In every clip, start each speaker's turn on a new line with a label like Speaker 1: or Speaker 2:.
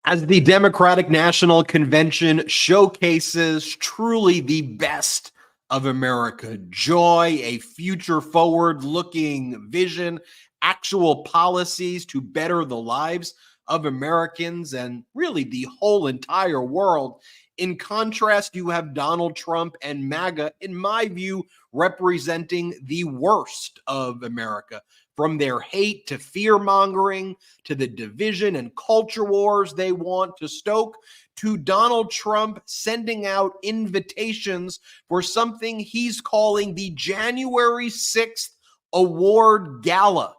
Speaker 1: As the Democratic National Convention showcases truly the best of America, joy, a future forward-looking vision, actual policies to better the lives of Americans and really the whole entire world. In contrast, you have Donald Trump and MAGA, in my view, representing the worst of America. From their hate to fear-mongering, to the division and culture wars they want to stoke, to Donald Trump sending out invitations for something he's calling the January 6th Award Gala.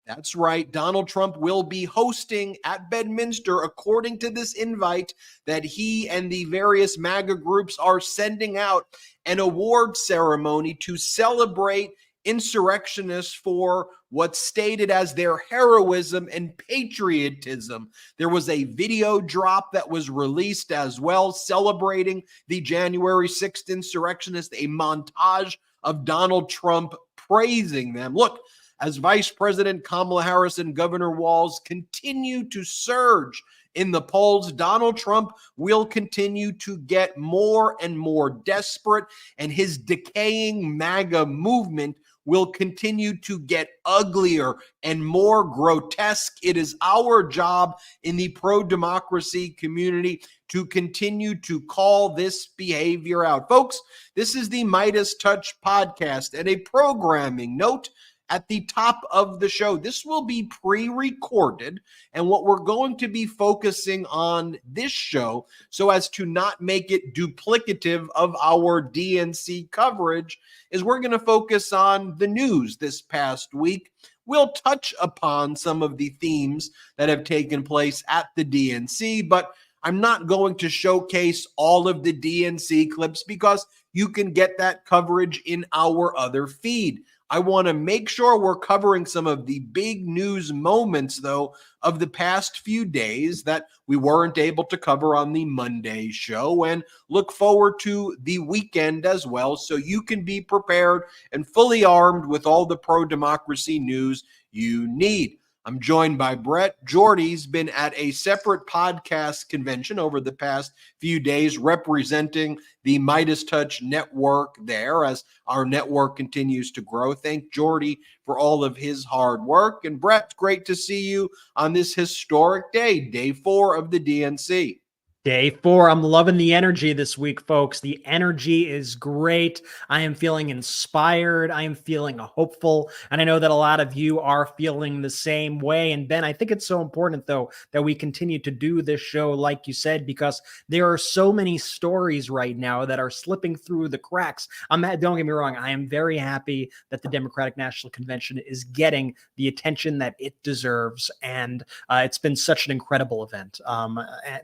Speaker 1: That's right. Donald Trump will be hosting at Bedminster, according to this invite that he and the various MAGA groups are sending out, an award ceremony to celebrate insurrectionists for what's stated as their heroism and patriotism. There was a video drop that was released as well celebrating the January 6th insurrectionists, a montage of Donald Trump praising them. Look, as Vice President Kamala Harris and Governor Walz continue to surge in the polls, Donald Trump will continue to get more and more desperate, and his decaying MAGA movement will continue to get uglier and more grotesque. It is our job in the pro-democracy community to continue to call this behavior out. Folks, this is the MeidasTouch Podcast, and a programming note at the top of the show. This will be pre-recorded, and what we're going to be focusing on this show, so as to not make it duplicative of our DNC coverage, is we're going to focus on the news this past week. We'll touch upon some of the themes that have taken place at the DNC, but I'm not going to showcase all of the DNC clips because you can get that coverage in our other feed. I want to make sure we're covering some of the big news moments, though, of the past few days that we weren't able to cover on the Monday show, and look forward to the weekend as well, so you can be prepared and fully armed with all the pro-democracy news you need. I'm joined by Brett. Jordy's been at a separate podcast convention over the past few days representing the MeidasTouch network there as our network continues to grow. Thank Jordy for all of his hard work. And Brett, great to see you on this historic day, day 4 of the DNC.
Speaker 2: Day 4. I'm loving the energy this week, folks. The energy is great. I am feeling inspired. I am feeling hopeful. And I know that a lot of you are feeling the same way. And Ben, I think it's so important, though, that we continue to do this show, like you said, because there are so many stories right now that are slipping through the cracks. Don't get me wrong. I am very happy that the Democratic National Convention is getting the attention that it deserves. And it's been such an incredible event.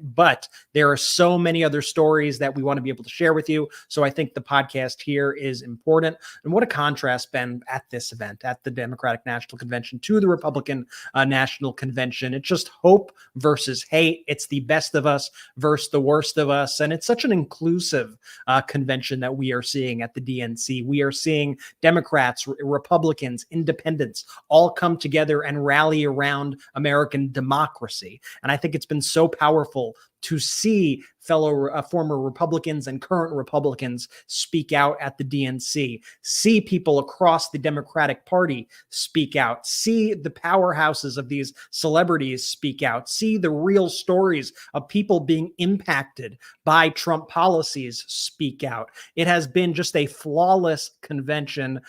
Speaker 2: But there are so many other stories that we want to be able to share with you. So I think the podcast here is important. And what a contrast, Ben, at this event, at the Democratic National Convention to the Republican National Convention. It's just hope versus hate. It's the best of us versus the worst of us. And it's such an inclusive convention that we are seeing at the DNC. We are seeing Democrats, Republicans, independents all come together and rally around American democracy. And I think it's been so powerful to see fellow former Republicans and current Republicans speak out at the DNC, see people across the Democratic Party speak out, see the powerhouses of these celebrities speak out, see the real stories of people being impacted by Trump policies speak out. It has been just a flawless convention,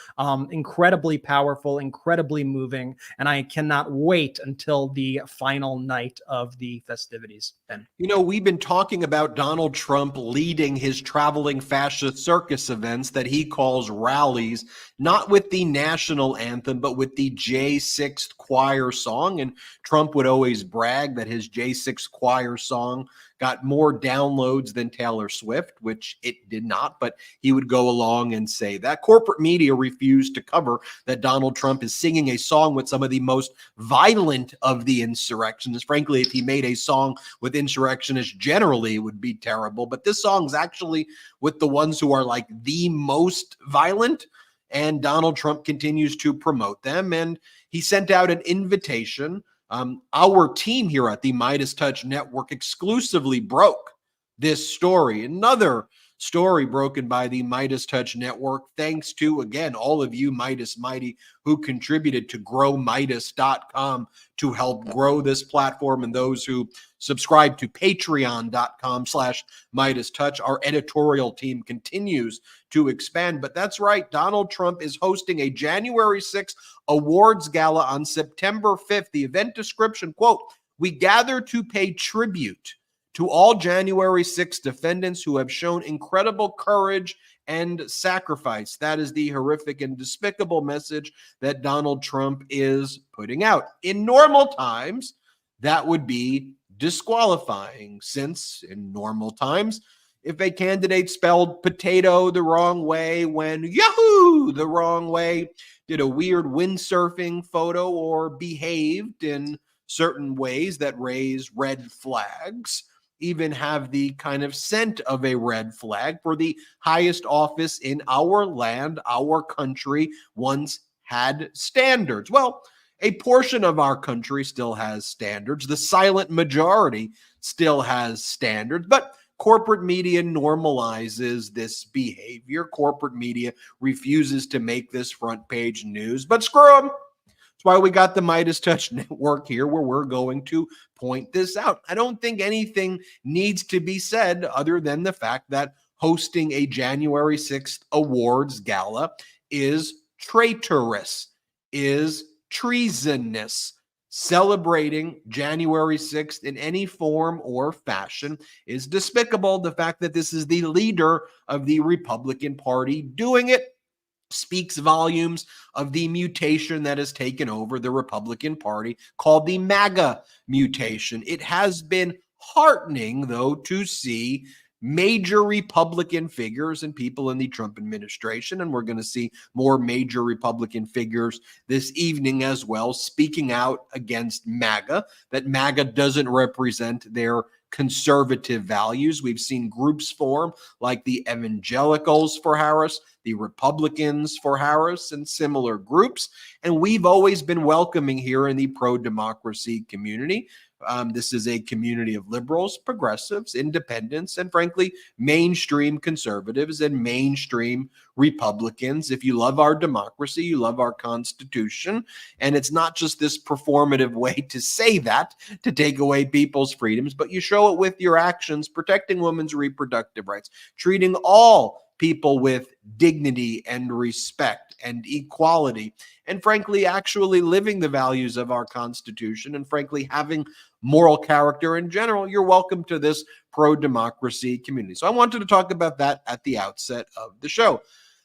Speaker 2: incredibly powerful, incredibly moving, and I cannot wait until the final night of the festivities. Ben.
Speaker 1: You know, we've been talking about Donald Trump leading his traveling fascist circus events that he calls rallies, not with the national anthem, but with the J6 choir song. And Trump would always brag that his J6 choir song got more downloads than Taylor Swift, which it did not, but he would go along and say that. Corporate media refused to cover that Donald Trump is singing a song with some of the most violent of the insurrectionists. Frankly, if he made a song with insurrectionists generally, it would be terrible. But this song's actually with the ones who are like the most violent, and Donald Trump continues to promote them. And he sent out an invitation Our team here at the MeidasTouch Network exclusively broke this story. Another story broken by the MeidasTouch Network, thanks to, again, all of you Meidas Mighty who contributed to growmeidas.com to help grow this platform, and those who subscribe to patreon.com/MeidasTouch. Our editorial team continues to expand, but that's right. Donald Trump is hosting a January 6th awards gala on September 5th. The event description, quote, "We gather to pay tribute to all January 6th defendants who have shown incredible courage and sacrifice." That is the horrific and despicable message that Donald Trump is putting out. In normal times, that would be disqualifying, since in normal times, if a candidate spelled potato the wrong way when Yahoo the wrong way, did a weird windsurfing photo, or behaved in certain ways that raise red flags, even have the kind of scent of a red flag, for the highest office in our land, our country once had standards. Well, a portion of our country still has standards. The silent majority still has standards, but corporate media normalizes this behavior. Corporate media refuses to make this front page news, but screw them. That's why we got the MeidasTouch Network here, where we're going to point this out. I don't think anything needs to be said other than the fact that hosting a January 6th awards gala is traitorous, is treasonous. Celebrating January 6th in any form or fashion is despicable. The fact that this is the leader of the Republican Party doing it speaks volumes of the mutation that has taken over the Republican Party, called the MAGA mutation. It has been heartening, though, to see major Republican figures and people in the Trump administration, and we're going to see more major Republican figures this evening as well, speaking out against MAGA, that MAGA doesn't represent their conservative values. We've seen groups form like the Evangelicals for Harris, the Republicans for Harris, and similar groups. And we've always been welcoming here in the pro-democracy community. This is a community of liberals, progressives, independents, and frankly, mainstream conservatives and mainstream Republicans. If you love our democracy, you love our Constitution, and it's not just this performative way to say that, to take away people's freedoms, but you show it with your actions, protecting women's reproductive rights, treating all people with dignity and respect and equality, and frankly, actually living the values of our Constitution, and frankly, having moral character in general. You're welcome to this pro-democracy community. So I wanted to talk about that at the outset of the show.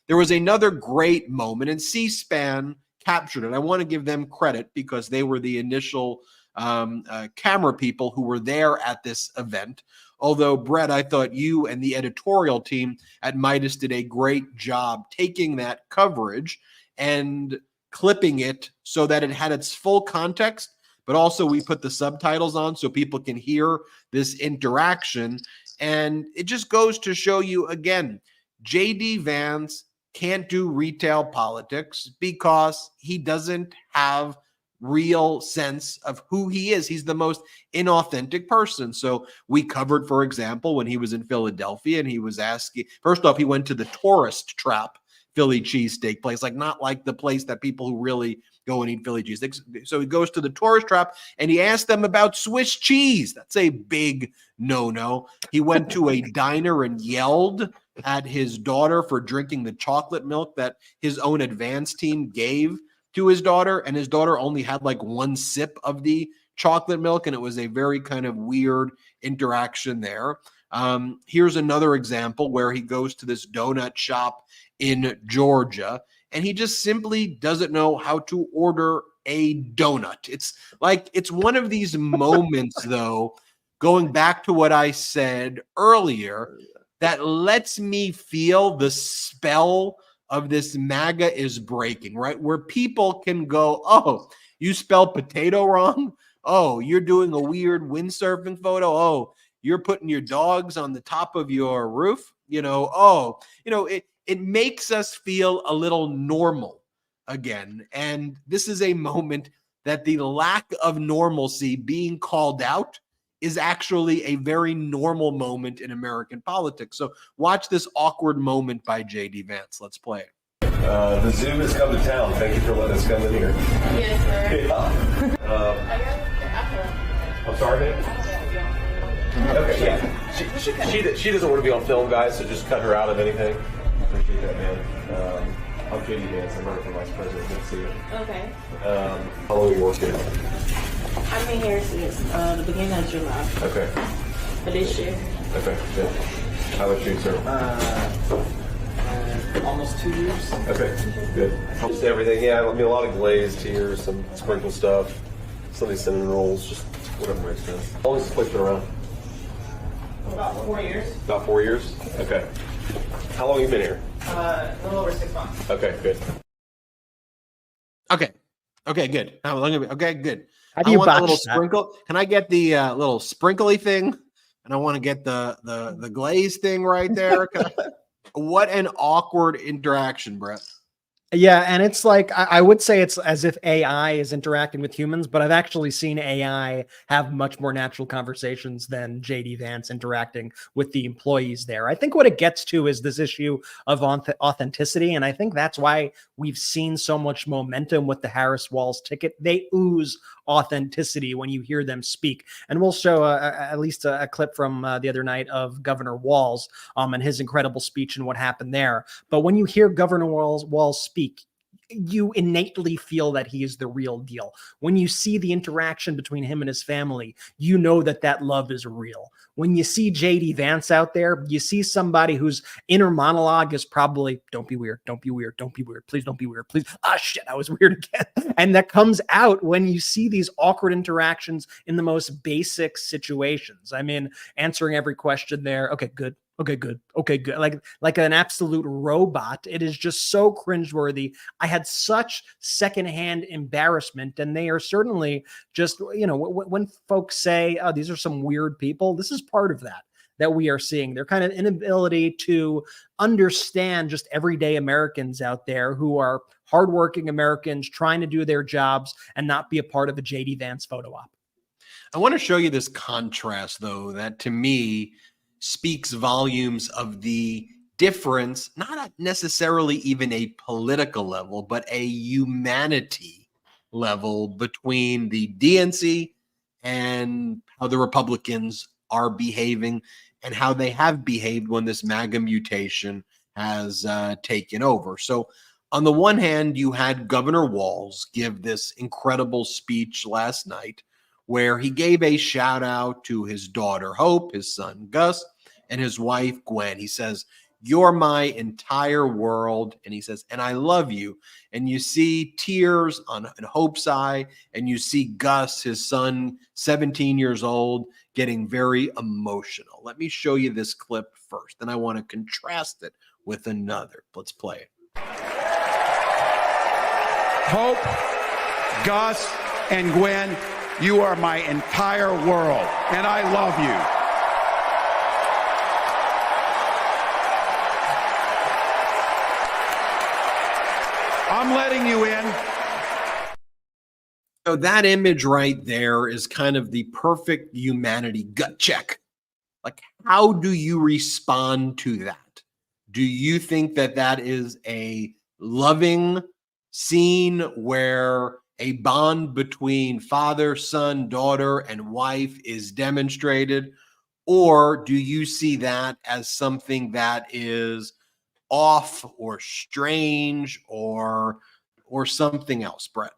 Speaker 1: There was another great moment, and C-SPAN captured it. I want to give them credit because they were the initial camera people who were there at this event. Although, Brett, I thought you and the editorial team at Meidas did a great job taking that coverage and clipping it so that it had its full context, but also we put the subtitles on so people can hear this interaction. And it just goes to show you, again, J.D. Vance can't do retail politics because he doesn't have real sense of who he is. He's the most inauthentic person. So we covered, for example, when he was in Philadelphia and he was asking, first off, he went to the tourist trap Philly cheesesteak place, like not like the place that people who really go and eat Philly cheesesteaks. So he goes to the tourist trap and he asked them about Swiss cheese. That's a big no-no. He went to a diner and yelled at his daughter for drinking the chocolate milk that his own advance team gave to his daughter, and his daughter only had like one sip of the chocolate milk, and it was a very kind of weird interaction there. Here's another example where he goes to this donut shop in Georgia, and he just simply doesn't know how to order a donut. It's like, it's one of these moments, though, going back to what I said earlier, that lets me feel the spell of this MAGA is breaking, right? Where people can go, oh, you spelled potato wrong? Oh, you're doing a weird windsurfing photo? Oh, you're putting your dogs on the top of your roof? It makes us feel a little normal again. And this is a moment that the lack of normalcy being called out is actually a very normal moment in American politics. So watch this awkward moment by J.D. Vance. Let's play it.
Speaker 3: The zoo has come to town. Thank you for letting us come in here.
Speaker 4: Yes, sir.
Speaker 3: Yeah. I'm sorry, man. Okay, yeah. She doesn't want to be on film, guys, so just cut her out of anything. Appreciate that, man. I'm J.D. Vance. I'm running for vice president. Good to see you.
Speaker 4: Okay.
Speaker 3: How long have you worked here?
Speaker 4: I've been here since the beginning of July.
Speaker 3: Okay.
Speaker 4: For this year.
Speaker 3: Okay, good. How about you, sir?
Speaker 5: Almost 2 years.
Speaker 3: Okay, good. Just everything, yeah. I mean, a lot of glazed here, some sprinkle stuff, some of these cinnamon rolls, just whatever makes sense. How long has this place been around?
Speaker 5: About 4 years.
Speaker 3: About 4 years? Okay. How long have you been here?
Speaker 5: A little over 6 months.
Speaker 3: Okay, good.
Speaker 1: Okay, good. How long? Okay, good.
Speaker 2: How do
Speaker 1: I
Speaker 2: you
Speaker 1: want a
Speaker 2: botch
Speaker 1: little
Speaker 2: that?
Speaker 1: sprinkle. Can I get the little sprinkly thing? And I want to get the glaze thing right there. What an awkward interaction, Brett.
Speaker 2: Yeah, and it's like I would say it's as if AI is interacting with humans, but I've actually seen AI have much more natural conversations than JD Vance interacting with the employees there. I think what it gets to is this issue of authenticity, and I think that's why we've seen so much momentum with the Harris Walls ticket. They ooze authenticity when you hear them speak, and we'll show at least a clip from the other night of Governor Walz and his incredible speech and what happened there. But when you hear Governor Walz speak, you innately feel that he is the real deal. When you see the interaction between him and his family, you know that that love is real. When you see JD Vance out there, you see somebody whose inner monologue is probably, don't be weird, don't be weird, don't be weird, please don't be weird, please. Ah, shit, I was weird again. And that comes out when you see these awkward interactions in the most basic situations. I mean, answering every question there. Okay, good. Okay, good. Okay, good. Like an absolute robot. It is just so cringeworthy. I had such secondhand embarrassment, and they are certainly just, you know, when folks say, oh, these are some weird people, this is part of that we are seeing. Their kind of inability to understand just everyday Americans out there who are hardworking Americans trying to do their jobs and not be a part of a JD Vance photo op.
Speaker 1: I want to show you this contrast, though, that to me speaks volumes of the difference, not necessarily even a political level, but a humanity level between the DNC and how the Republicans are behaving and how they have behaved when this MAGA mutation has taken over. So on the one hand, you had Governor Walz give this incredible speech last night where he gave a shout out to his daughter, Hope, his son, Gus, and his wife, Gwen. He says, "You're my entire world." And he says, "And I love you." And you see tears on Hope's eye, and you see Gus, his son, 17 years old, getting very emotional. Let me show you this clip first, and I want to contrast it with another. Let's play it.
Speaker 6: Hope, Gus, and Gwen, you are my entire world, and I love you. I'm letting you in.
Speaker 1: So that image right there is kind of the perfect humanity gut check. Like, how do you respond to that? Do you think that that is a loving scene where a bond between father, son, daughter, and wife is demonstrated? Or do you see that as something that is off or strange or something else, Brett?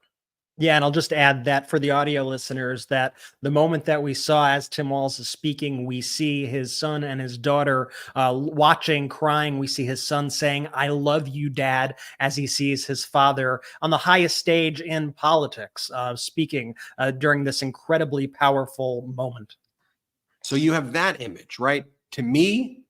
Speaker 2: Yeah, and I'll just add that for the audio listeners, that the moment that we saw as Tim Walz is speaking, we see his son and his daughter watching, crying. We see his son saying, "I love you, Dad," as he sees his father on the highest stage in politics, speaking during this incredibly powerful moment.
Speaker 1: So you have that image, right? To me,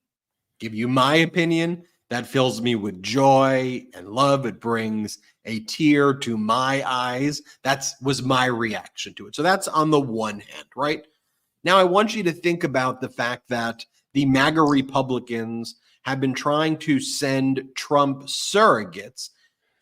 Speaker 1: give you my opinion, that fills me with joy and love. It brings a tear to my eyes. That was my reaction to it. So that's on the one hand, right? Now I want you to think about the fact that the MAGA Republicans have been trying to send Trump surrogates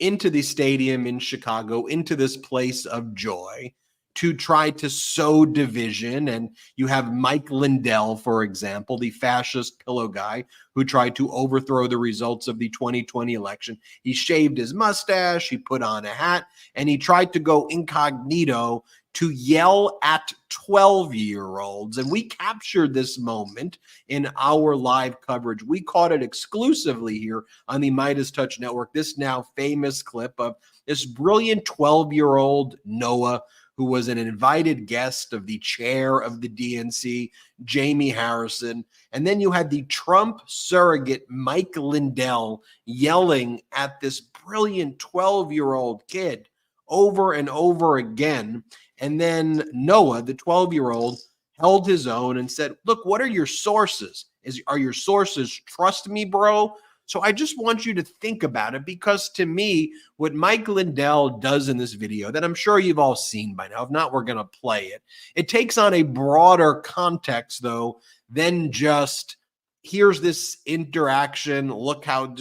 Speaker 1: into the stadium in Chicago, into this place of joy, to try to sow division. And you have Mike Lindell, for example, the fascist pillow guy who tried to overthrow the results of the 2020 election. He shaved his mustache, he put on a hat, and he tried to go incognito to yell at 12-year-olds. And we captured this moment in our live coverage. We caught it exclusively here on the MeidasTouch Network, this now famous clip of this brilliant 12-year-old Noah, who was an invited guest of the chair of the DNC, Jamie Harrison. And then you had the Trump surrogate, Mike Lindell, yelling at this brilliant 12-year-old kid over and over again. And then Noah, the 12-year-old, held his own and said, look, what are your sources? Are your sources trust me, bro? So I just want you to think about it, because to me, what Mike Lindell does in this video that I'm sure you've all seen by now, if not, we're going to play it. It takes on a broader context, though, than just here's this interaction. Look how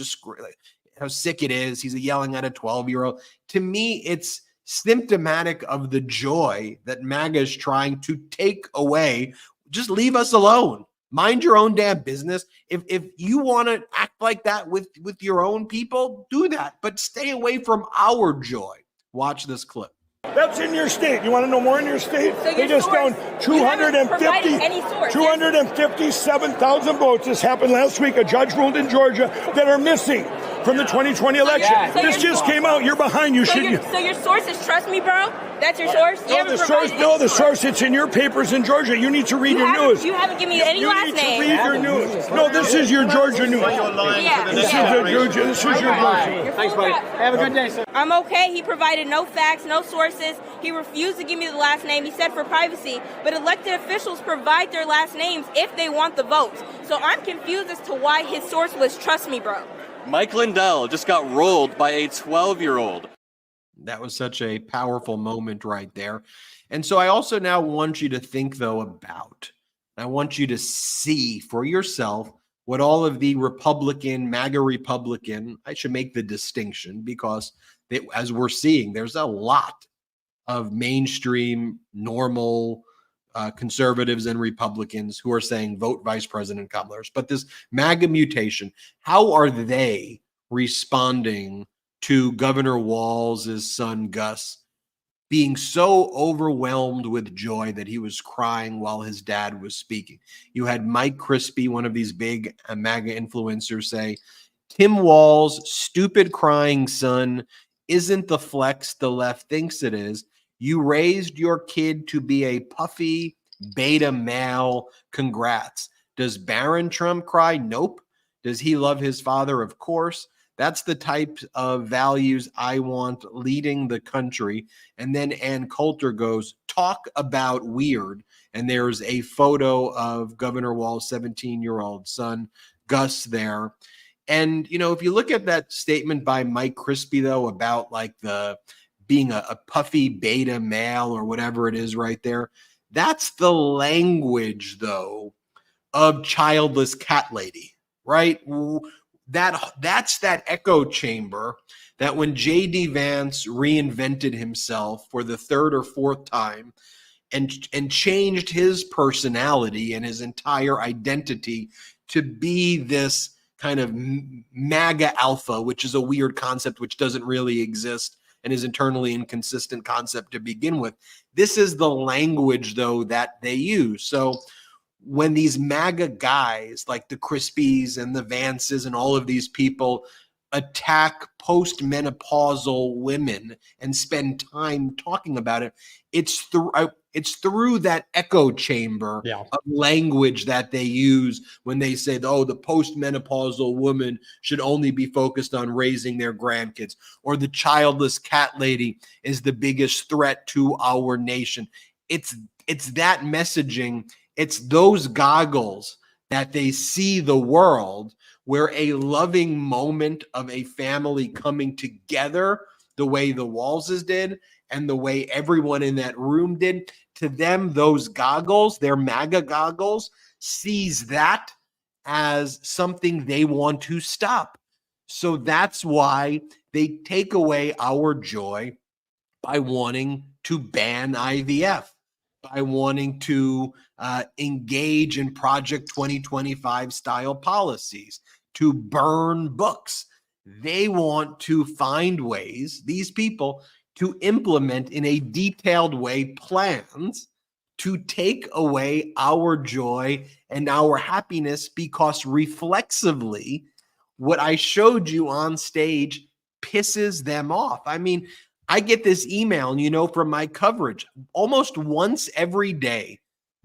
Speaker 1: sick it is. He's yelling at a 12-year-old. To me, it's symptomatic of the joy that MAGA is trying to take away. Just leave us alone. Mind your own damn business. If you want to act like that with your own people, do that. But stay away from our joy. Watch this clip.
Speaker 7: That's in your state. You want to know more in your state?
Speaker 4: So
Speaker 7: they just found 257,000 votes. This happened last week. A judge ruled in Georgia that are missing from the 2020 election.
Speaker 4: Yeah. So
Speaker 7: this just came out. You're behind. You should.
Speaker 4: So your sources trust me, bro? That's your source?
Speaker 7: The source. It's in your papers in Georgia. You need to read your news.
Speaker 4: You haven't given me any last name.
Speaker 7: You need to read your news. No, this is your Georgia news. This is your Georgia. This is your Georgia.
Speaker 5: Thanks, buddy. Have a good day, sir.
Speaker 4: I'm okay. He provided no facts, no sources. He refused to give me the last name. He said for privacy, but elected officials provide their last names if they want the votes. So I'm confused as to why his source was trust me, bro.
Speaker 8: Mike Lindell just got rolled by a 12-year-old.
Speaker 1: That was such a powerful moment right there. And so I also now want you to think, though, about, I want you to see for yourself what all of the MAGA Republican, I should make the distinction because as we're seeing, there's a lot of mainstream, normal conservatives and Republicans who are saying vote Vice President Kamala Harris. But this MAGA mutation, how are they responding to Governor Walz's son, Gus, being so overwhelmed with joy that he was crying while his dad was speaking? You had Mike Crispy, one of these big MAGA influencers, say, Tim Walz, stupid crying son, isn't the flex the left thinks it is. You raised your kid to be a puffy beta male. Congrats. Does Barron Trump cry? Nope. Does he love his father? Of course. That's the type of values I want leading the country. And then Ann Coulter goes, talk about weird. And there's a photo of Governor Walz's 17-year-old son, Gus, there. And, you know, if you look at that statement by Mike Crispy, though, about like being a puffy beta male or whatever it is right there, that's the language, though, of childless cat lady, right? That's that echo chamber that when J.D. Vance reinvented himself for the third or fourth time and changed his personality and his entire identity to be this kind of MAGA alpha, which is a weird concept which doesn't really exist and is internally inconsistent concept to begin with. This is the language, though, that they use. So when these MAGA guys like the Crispies and the Vances and all of these people attack postmenopausal women and spend time talking about it, it's through that echo chamber of language that they use when they say, oh, the postmenopausal woman should only be focused on raising their grandkids, or the childless cat lady is the biggest threat to our nation. It's that messaging. It's those goggles that they see the world, where a loving moment of a family coming together the way the Walzes did and the way everyone in that room did, to them, those goggles, their MAGA goggles, sees that as something they want to stop. So that's why they take away our joy by wanting to ban IVF, by wanting to engage in Project 2025 style policies, to burn books. They want to find ways, these people, to implement in a detailed way plans to take away our joy and our happiness, because reflexively, what I showed you on stage pisses them off. I mean, I get this email, from my coverage almost once every day.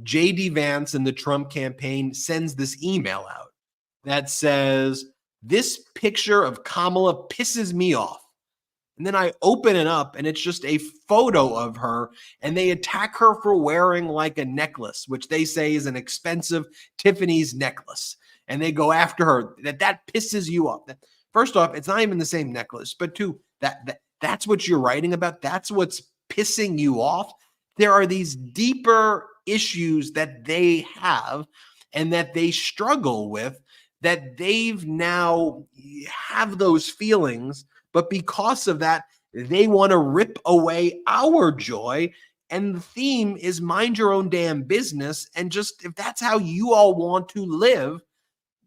Speaker 1: JD Vance and the Trump campaign sends this email out that says, "This picture of Kamala pisses me off." And then I open it up and it's just a photo of her, and they attack her for wearing like a necklace, which they say is an expensive Tiffany's necklace. And they go after her, that pisses you off. First off, it's not even the same necklace, but two, that's what you're writing about. That's what's pissing you off. There are these deeper issues that they have and that they struggle with, that they've now have those feelings. But because of that, they want to rip away our joy. And the theme is mind your own damn business. And just, if that's how you all want to live,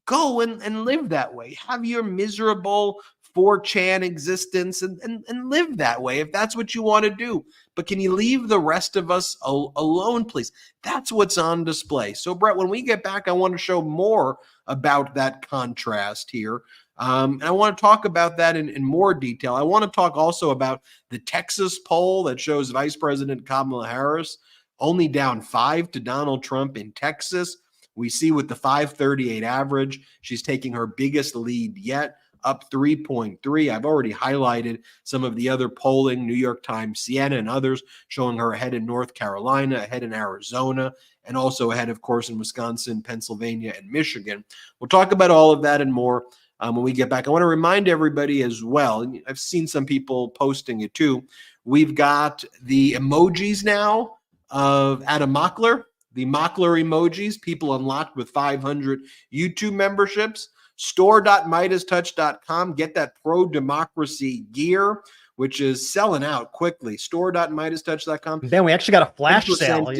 Speaker 1: go and live that way. Have your miserable 4chan existence and live that way if that's what you want to do. But can you leave the rest of us alone, please? That's what's on display. So, Brett, when we get back, I want to show more about that contrast here. And I want to talk about that in more detail. I want to talk also about the Texas poll that shows Vice President Kamala Harris only down 5 to Donald Trump in Texas. We see with the 538 average, she's taking her biggest lead yet, up 3.3. I've already highlighted some of the other polling, New York Times, Siena, and others, showing her ahead in North Carolina, ahead in Arizona, and also ahead, of course, in Wisconsin, Pennsylvania, and Michigan. We'll talk about all of that and more when we get back. I want to remind everybody as well, and I've seen some people posting it too, we've got the emojis now of Adam Mockler, the Mockler emojis, people unlocked with 500 YouTube memberships. Store.MeidasTouch.com. Get that pro-democracy gear, which is selling out quickly. Store.MeidasTouch.com.
Speaker 2: Then we actually got a flash sale.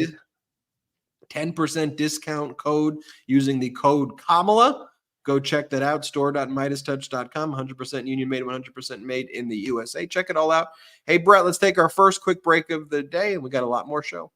Speaker 1: 10% discount code using the code Kamala. Go check that out. Store.MeidasTouch.com. 100% union made, 100% made in the USA. Check it all out. Hey, Brett, let's take our first quick break of the day, and we got a lot more show.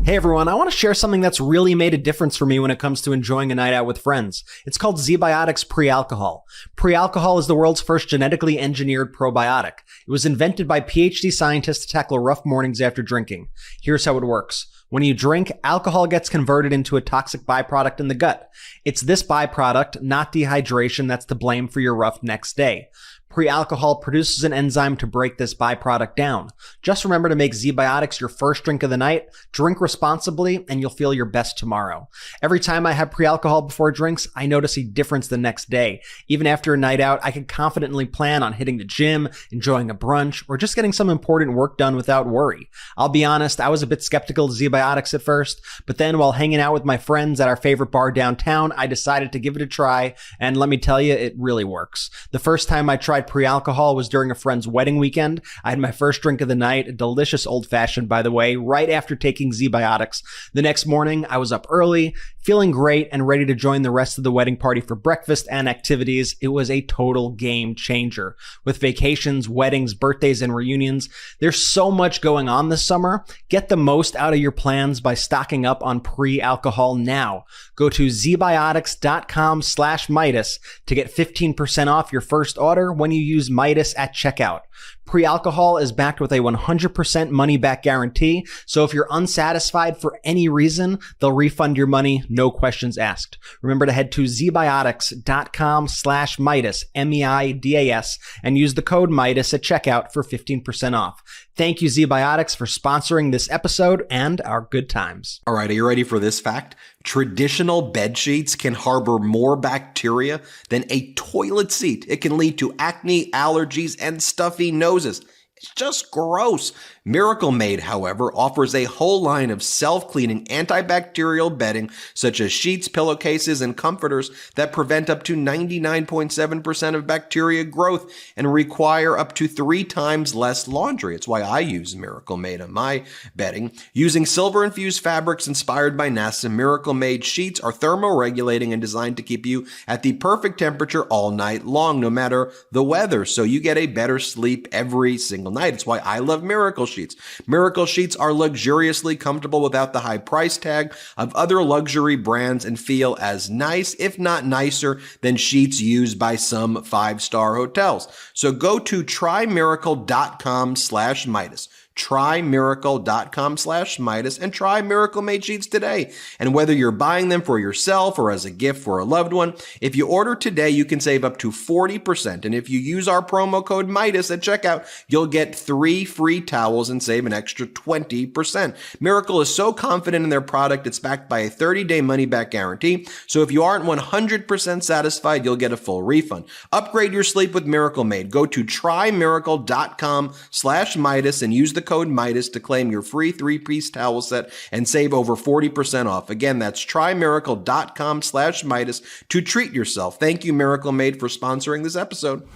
Speaker 2: Hey everyone, I want to share something that's really made a difference for me when it comes to enjoying a night out with friends. It's called ZBiotics Pre-Alcohol. Pre-Alcohol is the world's first genetically engineered probiotic. It was invented by PhD scientists to tackle rough mornings after drinking. Here's how it works. When you drink, alcohol gets converted into a toxic byproduct in the gut. It's this byproduct, not dehydration, that's to blame for your rough next day. Pre-alcohol produces an enzyme to break this byproduct down. Just remember to make ZBiotics your first drink of the night, drink responsibly, and you'll feel your best tomorrow. Every time I have pre-alcohol before drinks, I notice a difference the next day. Even after a night out, I can confidently plan on hitting the gym, enjoying a brunch, or just getting some important work done without worry. I'll be honest, I was a bit skeptical of ZBiotics at first, but then while hanging out with my friends at our favorite bar downtown, I decided to give it a try, and let me tell you, it really works. The first time I tried pre-alcohol was during a friend's wedding weekend. I had my first drink of the night, a delicious old-fashioned, by the way, right after taking ZBiotics. The next morning, I was up early, feeling great, and ready to join the rest of the wedding party for breakfast and activities. It was a total game changer. With vacations, weddings, birthdays, and reunions, there's so much going on this summer. Get the most out of your plans by stocking up on pre-alcohol now. Go to zbiotics.com/Meidas to get 15% off your first order when you use Meidas at checkout. Pre-alcohol is backed with a 100% money-back guarantee, so if you're unsatisfied for any reason, they'll refund your money, no questions asked. Remember to head to zbiotics.com/Meidas, M-E-I-D-A-S, and use the code Meidas at checkout for 15% off. Thank you, ZBiotics, for sponsoring this episode and our good times.
Speaker 1: All right, are you ready for this fact? Traditional bed sheets can harbor more bacteria than a toilet seat. It can lead to acne, allergies, and stuffy noses. It's just gross. Miracle Made, however, offers a whole line of self-cleaning antibacterial bedding such as sheets, pillowcases, and comforters that prevent up to 99.7% of bacteria growth and require up to 3 times less laundry. It's why I use Miracle Made on my bedding. Using silver-infused fabrics inspired by NASA, Miracle Made sheets are thermoregulating and designed to keep you at the perfect temperature all night long, no matter the weather, so you get a better sleep every single night. It's why I love Miracle Sheets. Miracle Sheets are luxuriously comfortable without the high price tag of other luxury brands and feel as nice, if not nicer, than sheets used by some 5-star hotels. So go to trymiracle.com/Meidas. Trymiracle.com/Meidas and try Miracle Made sheets today. And whether you're buying them for yourself or as a gift for a loved one, if you order today, you can save up to 40%. And if you use our promo code Meidas at checkout, you'll get 3 free towels and save an extra 20%. Miracle is so confident in their product, it's backed by a 30-day money-back guarantee. So if you aren't 100% satisfied, you'll get a full refund. Upgrade your sleep with Miracle Made. Go to trymiracle.com/Meidas and use the code Meidas to claim your free 3-piece towel set and save over 40% off. Again, that's trymiracle.com/Meidas to treat yourself. Thank you, Miracle Made, for sponsoring this episode.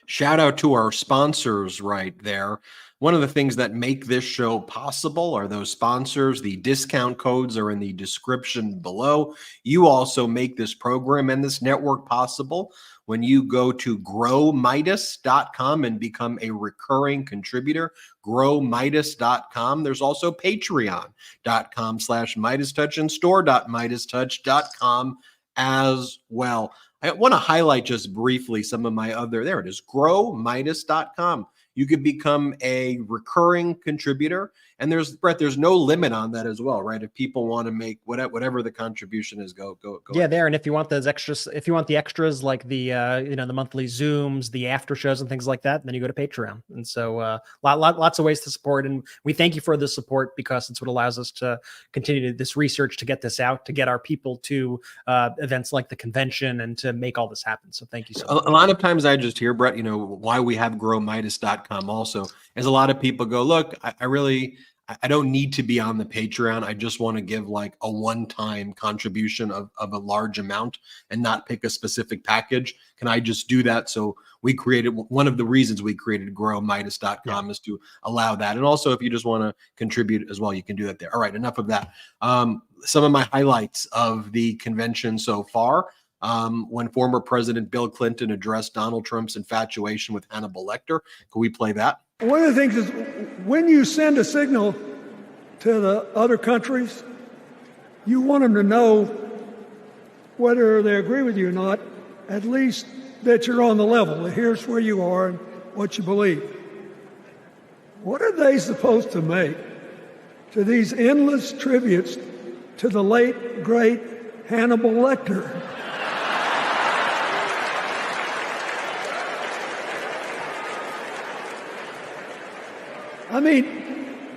Speaker 1: Shout out to our sponsors right there. One of the things that make this show possible are those sponsors. The discount codes are in the description below. You also make this program and this network possible when you go to growmeidas.com and become a recurring contributor. Growmeidas.com. There's also patreon.com/MeidasTouch and store.MeidasTouch.com as well. I want to highlight just briefly some of my other, there it is, growmeidas.com. You could become a recurring contributor, and there's no limit on that as well, right? If people want to make whatever the contribution is, go.
Speaker 2: Yeah, ahead. There. And if you want those extras, if you want the extras like the the monthly Zooms, the after shows, and things like that, then you go to Patreon. And so lots of ways to support, and we thank you for the support because it's what allows us to continue this research, to get this out, to get our people to events like the convention, and to make all this happen. So thank you so much.
Speaker 1: A lot of times I just hear, Brett, why we have growmeidas.com also, as a lot of people go, look, I don't need to be on the Patreon. I just want to give like a one-time contribution of a large amount and not pick a specific package. Can I just do that? So we created, one of the reasons we created growmeidas.com is to allow that. And also, if you just want to contribute as well, you can do that there. All right, enough of that. Some of my highlights of the convention so far. When former President Bill Clinton addressed Donald Trump's infatuation with Hannibal Lecter. Can we play that?
Speaker 9: One of the things is when you send a signal to the other countries, you want them to know whether they agree with you or not, at least that you're on the level. Here's where you are and what you believe. What are they supposed to make to these endless tributes to the late, great Hannibal Lecter? I mean,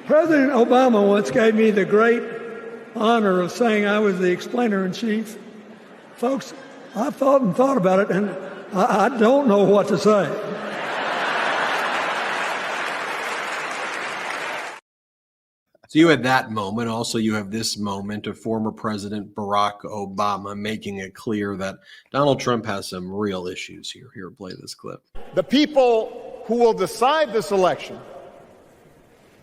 Speaker 9: President Obama once gave me the great honor of saying I was the explainer-in-chief. Folks, I've thought and thought about it, and I don't know what to say.
Speaker 1: So you had that moment. Also, you have this moment of former President Barack Obama making it clear that Donald Trump has some real issues here. Here, play this clip.
Speaker 10: The people who will decide this election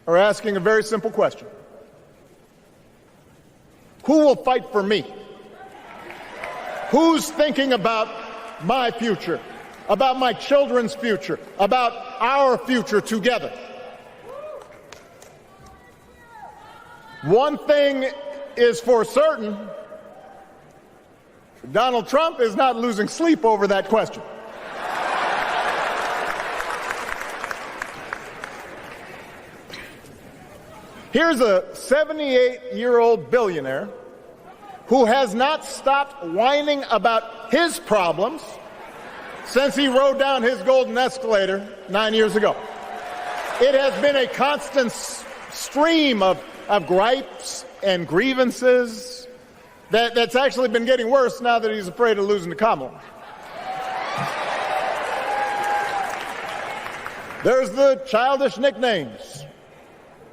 Speaker 10: are asking a very simple question. Who will fight for me? Who's thinking about my future, about my children's future, about our future together? One thing is for certain, Donald Trump is not losing sleep over that question. Here's a 78-year-old billionaire who has not stopped whining about his problems since he rode down his golden escalator 9 years ago. It has been a constant stream of gripes and grievances that's actually been getting worse now that he's afraid of losing to Kamala. There's the childish nicknames,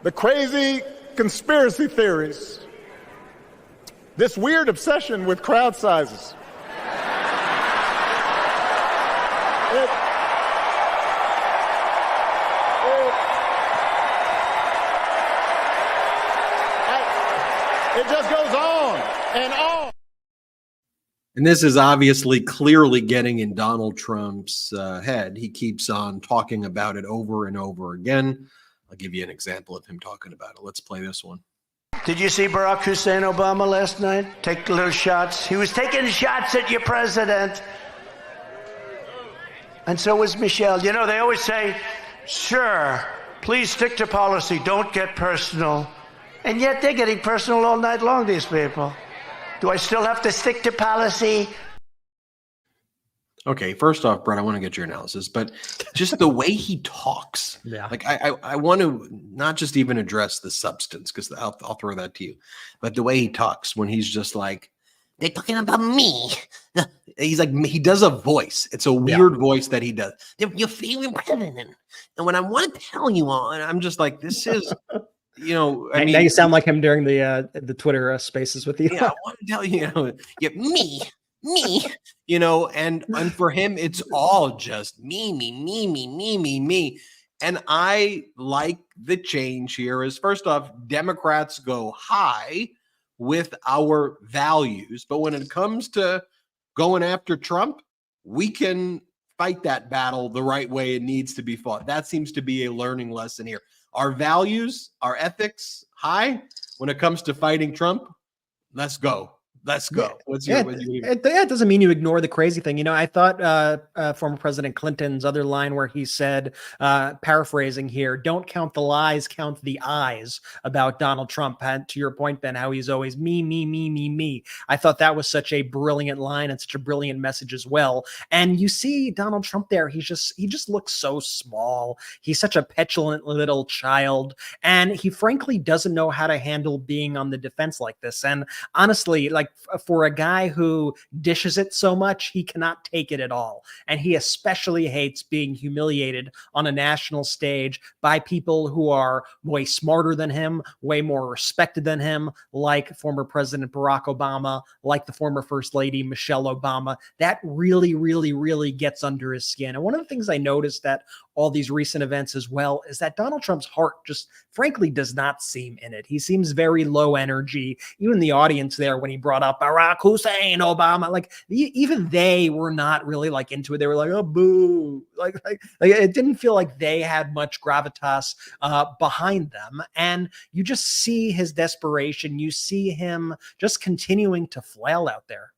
Speaker 10: the crazy conspiracy theories, this weird obsession with crowd sizes. It just goes on and on.
Speaker 1: And this is obviously clearly getting in Donald Trump's head. He keeps on talking about it over and over again. I'll give you an example of him talking about it. Let's play this one.
Speaker 11: Did you see Barack Hussein Obama last night? Take little shots. He was taking shots at your president. And so was Michelle. You know, they always say, sure, please stick to policy. Don't get personal. And yet they're getting personal all night long, these people. Do I still have to stick to policy?
Speaker 1: Okay, first off, Brett, I want to get your analysis, but just the way he talks, like I want to not just even address the substance, because I'll throw that to you, but the way he talks when he's just like, they're talking about me. He's like, he does a voice. It's a weird voice that he does. They're your favorite president. And when I want to tell you all, and I'm just like, this is... You know, I mean,
Speaker 2: now you sound like him during the Twitter spaces with you.
Speaker 1: Yeah, I want to tell you, me, you know, and for him, it's all just me. And I like the change here is first off, Democrats go high with our values, but when it comes to going after Trump, we can fight that battle the right way it needs to be fought. That seems to be a learning lesson here. Our values, our ethics, high. When it comes to fighting Trump, let's go. Let's go.
Speaker 2: It doesn't mean you ignore the crazy thing. You know, I thought former President Clinton's other line where he said, paraphrasing here, don't count the lies, count the eyes about Donald Trump. And to your point, Ben, how he's always me. I thought that was such a brilliant line and such a brilliant message as well. And you see Donald Trump there. He just looks so small. He's such a petulant little child. And he frankly doesn't know how to handle being on the defense like this. And honestly, like, for a guy who dishes it so much, he cannot take it at all. And he especially hates being humiliated on a national stage by people who are way smarter than him, way more respected than him, like former President Barack Obama, like the former First Lady Michelle Obama. That really gets under his skin. And one of the things I noticed at all these recent events as well is that Donald Trump's heart just frankly does not seem in it. He seems very low energy. Even the audience there, when he brought up Barack Hussein Obama, like even they were not really like into it. They were like, oh, boo. Like it didn't feel like they had much gravitas behind them. And you just see his desperation. You see him just continuing to flail out there.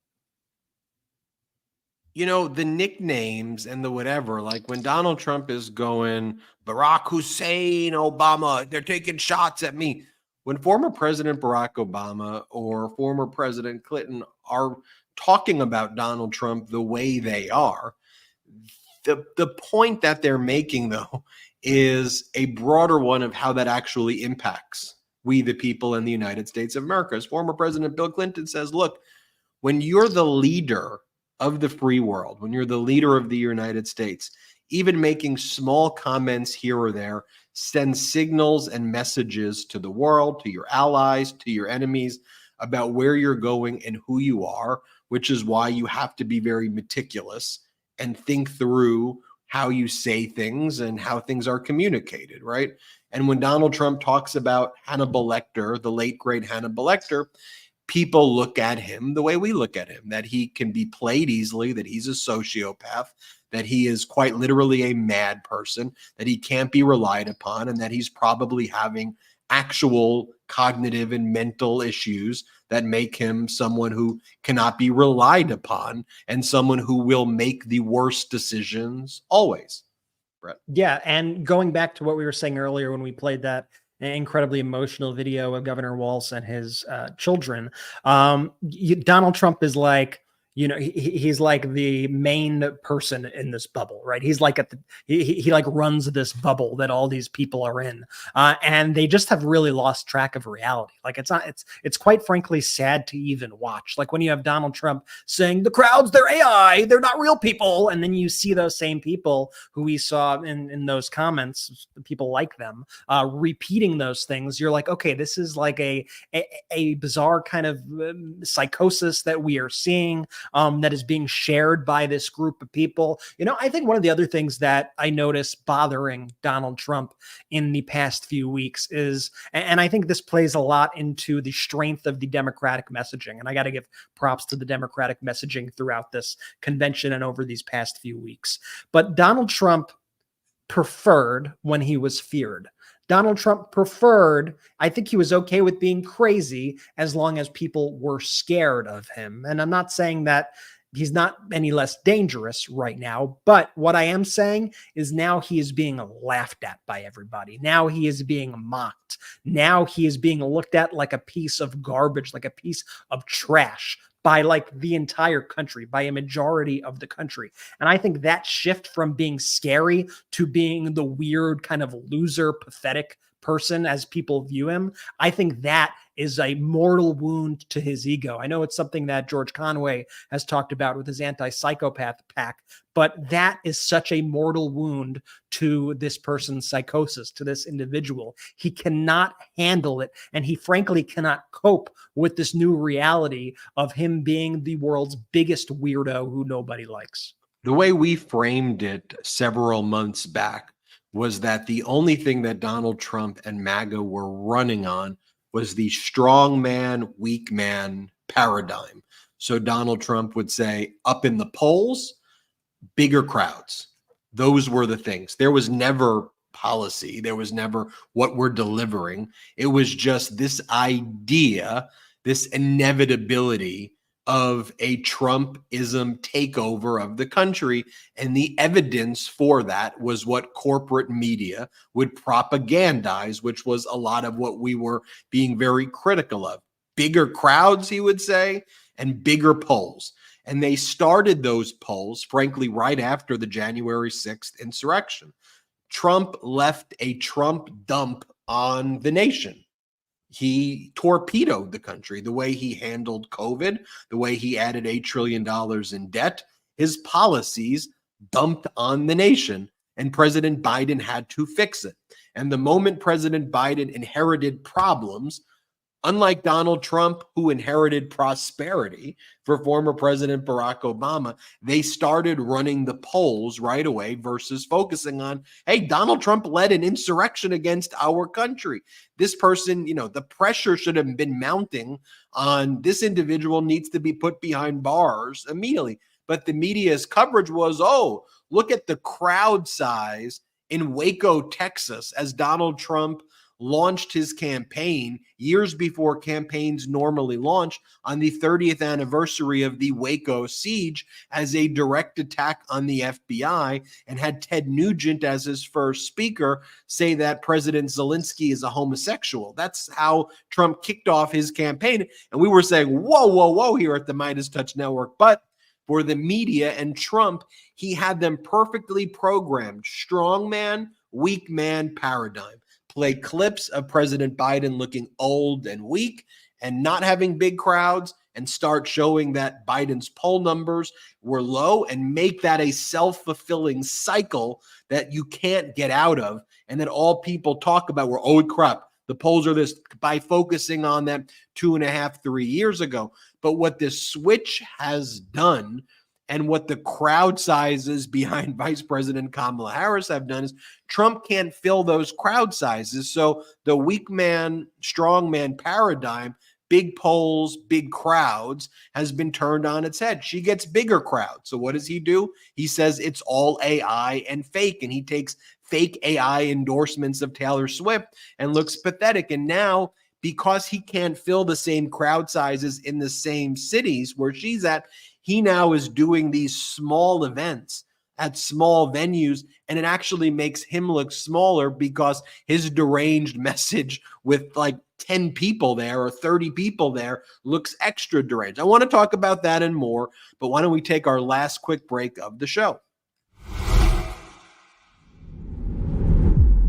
Speaker 1: You know, the nicknames and the whatever, like when Donald Trump is going, Barack Hussein Obama, they're taking shots at me. When former President Barack Obama or former President Clinton are talking about Donald Trump the way they are, the point that they're making, though, is a broader one of how that actually impacts we, the people in the United States of America. As former President Bill Clinton says, look, when you're the leader of the free world, when you're the leader of the United States, even making small comments here or there send signals and messages to the world, to your allies, to your enemies about where you're going and who you are, which is why you have to be very meticulous and think through how you say things and how things are communicated, right? And when Donald Trump talks about Hannibal Lecter, the late, great Hannibal Lecter, people look at him the way we look at him, that he can be played easily, that he's a sociopath, that he is quite literally a mad person, that he can't be relied upon, and that he's probably having actual cognitive and mental issues that make him someone who cannot be relied upon and someone who will make the worst decisions always. Brett.
Speaker 2: Yeah, and going back to what we were saying earlier when we played that incredibly emotional video of Governor Walz and his children, Donald Trump is like, he's like the main person in this bubble, right? He's like he like runs this bubble that all these people are in, and they just have really lost track of reality. Like it's quite frankly sad to even watch. Like when you have Donald Trump saying the crowds, they're AI, they're not real people, and then you see those same people who we saw in those comments, people like them, repeating those things. You're like, okay, this is like a bizarre kind of psychosis that we are seeing. That is being shared by this group of people. I think one of the other things that I noticed bothering Donald Trump in the past few weeks is, and I think this plays a lot into the strength of the Democratic messaging, and I got to give props to the Democratic messaging throughout this convention and over these past few weeks. But Donald Trump preferred when he was feared. Donald Trump preferred, I think he was okay with being crazy as long as people were scared of him. And I'm not saying that he's not any less dangerous right now, but what I am saying is now he is being laughed at by everybody. Now he is being mocked. Now he is being looked at like a piece of garbage, like a piece of trash by like the entire country, by a majority of the country. And I think that shift from being scary to being the weird kind of loser, pathetic person as people view him, I think that is a mortal wound to his ego. I know it's something that George Conway has talked about with his anti-psychopath pack, but that is such a mortal wound to this person's psychosis, to this individual. He cannot handle it, and he frankly cannot cope with this new reality of him being the world's biggest weirdo who nobody likes.
Speaker 1: The way we framed it several months back was that the only thing that Donald Trump and MAGA were running on was the strong man, weak man paradigm. So Donald Trump would say, up in the polls, bigger crowds. Those were the things. There was never policy. There was never what we're delivering. It was just this idea, this inevitability of a Trumpism takeover of the country. And the evidence for that was what corporate media would propagandize, which was a lot of what we were being very critical of. Bigger crowds, he would say, and bigger polls. And they started those polls, frankly, right after the January 6th insurrection. Trump left a Trump dump on the nation. He torpedoed the country, the way he handled COVID, the way he added $8 trillion in debt. His policies dumped on the nation, and President Biden had to fix it. And the moment President Biden inherited problems, unlike Donald Trump, who inherited prosperity for former President Barack Obama, they started running the polls right away versus focusing on, hey, Donald Trump led an insurrection against our country. This person, the pressure should have been mounting on this individual needs to be put behind bars immediately. But the media's coverage was, oh, look at the crowd size in Waco, Texas, as Donald Trump launched his campaign years before campaigns normally launch on the 30th anniversary of the Waco siege as a direct attack on the FBI, and had Ted Nugent as his first speaker say that President Zelensky is a homosexual. That's how Trump kicked off his campaign. And we were saying, whoa, whoa, whoa, here at the MeidasTouch Network. But for the media and Trump, he had them perfectly programmed. Strongman, weak man paradigm. Play clips of President Biden looking old and weak and not having big crowds, and start showing that Biden's poll numbers were low, and make that a self-fulfilling cycle that you can't get out of, and that all people talk about were, oh crap, the polls are this, by focusing on them 2.5, 3 years ago. But what this switch has done, and what the crowd sizes behind Vice President Kamala Harris have done, is Trump can't fill those crowd sizes. So the weak man, strong man paradigm, big polls, big crowds, has been turned on its head. She gets bigger crowds. So what does he do? He says it's all AI and fake, and he takes fake AI endorsements of Taylor Swift and looks pathetic. And now, because he can't fill the same crowd sizes in the same cities where she's at, he now is doing these small events at small venues, and it actually makes him look smaller because his deranged message with like 10 people there or 30 people there looks extra deranged. I want to talk about that and more, but why don't we take our last quick break of the show?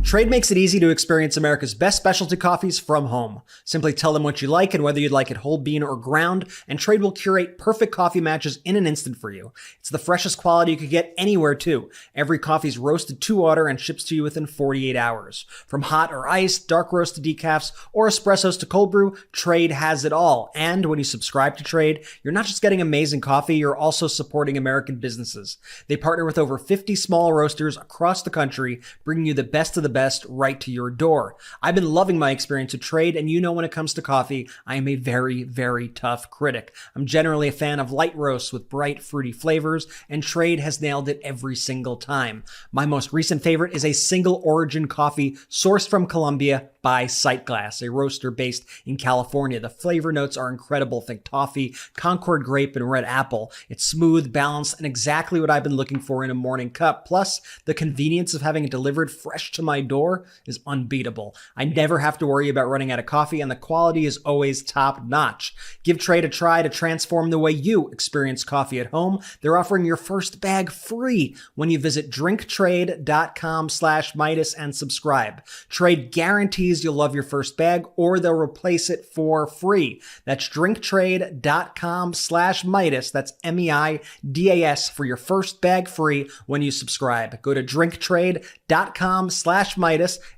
Speaker 2: Trade makes it easy to experience America's best specialty coffees from home. Simply tell them what you like and whether you'd like it whole bean or ground, and Trade will curate perfect coffee matches in an instant for you. It's the freshest quality you could get anywhere, too. Every coffee's roasted to order and ships to you within 48 hours. From hot or iced, dark roast to decafs, or espressos to cold brew, Trade has it all. And when you subscribe to Trade, you're not just getting amazing coffee, you're also supporting American businesses. They partner with over 50 small roasters across the country, bringing you the best of the best right to your door. I've been loving my experience with Trade, and you know when it comes to coffee, I am a very, very tough critic. I'm generally a fan of light roasts with bright, fruity flavors, and Trade has nailed it every single time. My most recent favorite is a single origin coffee sourced from Colombia by Sightglass, a roaster based in California. The flavor notes are incredible. Think toffee, Concord grape, and red apple. It's smooth, balanced, and exactly what I've been looking for in a morning cup. Plus, the convenience of having it delivered fresh to my door is unbeatable. I never have to worry about running out of coffee, and the quality is always top notch. Give Trade a try to transform the way you experience coffee at home. They're offering your first bag free when you visit drinktrade.com/Meidas and subscribe. Trade guarantees you'll love your first bag, or they'll replace it for free. That's drinktrade.com/Meidas. That's MEIDAS for your first bag free when you subscribe. Go to drinktrade.com/Meidas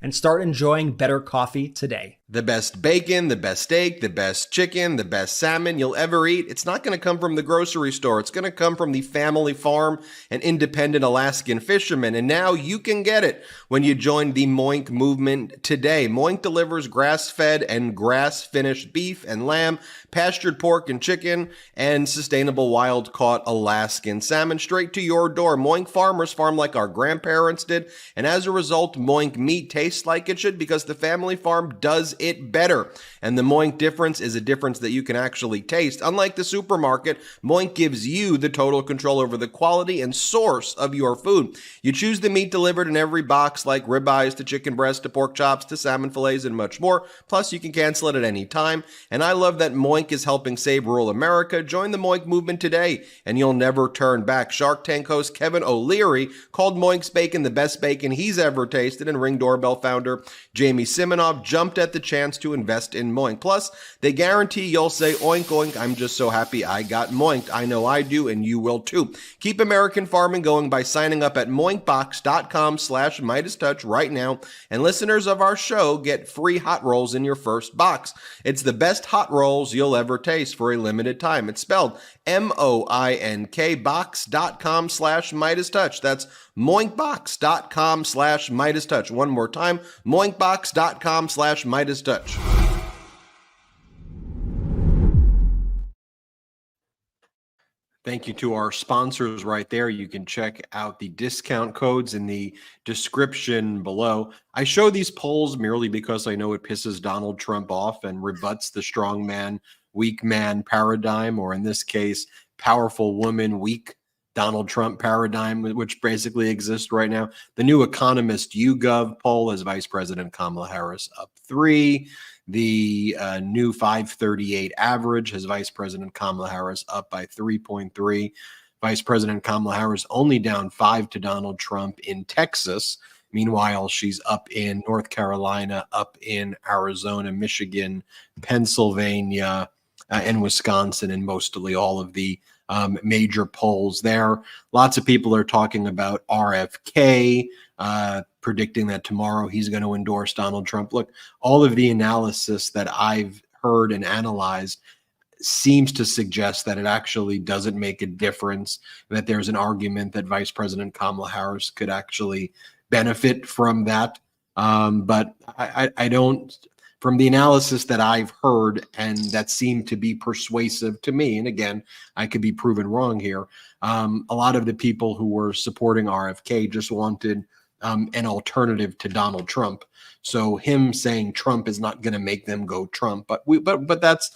Speaker 2: and start enjoying better coffee today.
Speaker 1: The best bacon, the best steak, the best chicken, the best salmon you'll ever eat, it's not going to come from the grocery store. It's going to come from the family farm and independent Alaskan fishermen. And now you can get it when you join the Moink movement today. Moink delivers grass-fed and grass-finished beef and lamb, pastured pork and chicken, and sustainable wild-caught Alaskan salmon straight to your door. Moink farmers farm like our grandparents did, and as a result, Moink meat tastes like it should because the family farm does it better. And the Moink difference is a difference that you can actually taste. Unlike the supermarket, Moink gives you the total control over the quality and source of your food. You choose the meat delivered in every box, like ribeyes to chicken breast to pork chops to salmon fillets and much more. Plus, you can cancel it at any time. And I love that Moink is helping save rural America. Join the Moink movement today, and you'll never turn back. Shark Tank host Kevin O'Leary called Moink's bacon the best bacon he's ever tasted, and Ring Doorbell founder Jamie Siminoff jumped at the chance to invest in Moink. Plus, they guarantee you'll say, oink, oink, I'm just so happy I got Moinked. I know I do, and you will too. Keep American farming going by signing up at moinkbox.com/MeidasTouch right now, and listeners of our show get free hot rolls in your first box. It's the best hot rolls you'll ever taste for a limited time. It's spelled MOINK box.com/MeidasTouch. That's moinkbox.com/MeidasTouch. One more time, moinkbox.com/MeidasTouch. Thank you to our sponsors right there. You can check out the discount codes in the description below. I show these polls merely because I know it pisses Donald Trump off and rebuts the strongman, weak man paradigm, or in this case, powerful woman, weak Donald Trump paradigm, which basically exists right now. The new Economist YouGov poll has Vice President Kamala Harris up 3. The new 538 average has Vice President Kamala Harris up by 3.3. Vice President Kamala Harris only down 5 to Donald Trump in Texas. Meanwhile, she's up in North Carolina, up in Arizona, Michigan, Pennsylvania, and Wisconsin, and mostly all of the major polls there. Lots of people are talking about RFK, predicting that tomorrow he's going to endorse Donald Trump. Look, all of the analysis that I've heard and analyzed seems to suggest that it actually doesn't make a difference, that there's an argument that Vice President Kamala Harris could actually benefit from that. But I don't, from the analysis that I've heard and that seemed to be persuasive to me, and again, I could be proven wrong here, a lot of the people who were supporting RFK just wanted an alternative to Donald Trump. So him saying Trump is not going to make them go Trump, but that's